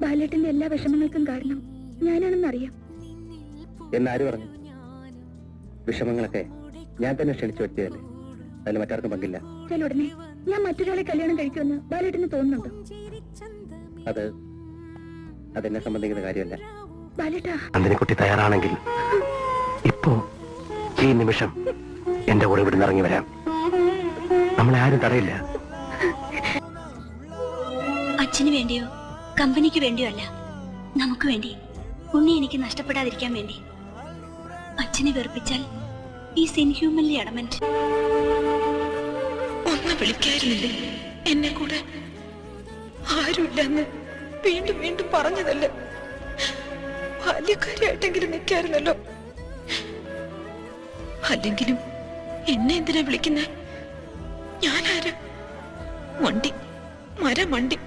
ബാലേട്ടന്റെ എല്ലാ വിഷമങ്ങൾക്കും കാരണം ഞാനാണെന്നറിയാം. എന്നാര് പറഞ്ഞു? വിഷമങ്ങളൊക്കെ ഞാൻ തന്നെ ക്ഷണിച്ചു വരുത്തിയതല്ലേ, അതിൽ മറ്റാർക്കും പങ്കില്ല. ഉടനെ ഞാൻ മറ്റൊരാളെ കല്യാണം കഴിക്കുമെന്ന് ബാലേട്ടന് തോന്നുന്നുണ്ടോ? അതെന്നെ സംബന്ധിക്കുന്ന കാര്യമല്ല. ബാലേട്ടാ, നന്ദിനിക്കുട്ടി തയ്യാറാണെങ്കിൽ ഇപ്പോ ഈ നിമിഷം എന്റെ കൂടെ ഇവിടുന്ന് ഇറങ്ങി വരാം. നമ്മളെ ആരും തടയില്ല. അച്ഛന് വേണ്ടിയോ കമ്പനിക്ക് വേണ്ടിയോ അല്ല, നമുക്ക് വേണ്ടി, ഉണ്ണി എനിക്ക് നഷ്ടപ്പെടാതിരിക്കാൻ വേണ്ടി. അച്ഛനെ വെറുപ്പിച്ചാൽ ഈ ഇൻഹ്യൂമൻലി അഡമന്റ്. ഒന്ന് വിളിക്കായിരുന്നില്ലേ എന്നെ കൂടെ? ആരുമില്ലെന്ന് വീണ്ടും വീണ്ടും പറഞ്ഞതല്ലേ? ബാല്യക്കാരിയായിട്ടെങ്കിലും നിൽക്കായിരുന്നല്ലോ. അല്ലെങ്കിലും എന്നെ എന്തിനാ വിളിക്കുന്നേ? ഞാനാര്? മണ്ടി, മരമണ്ടി.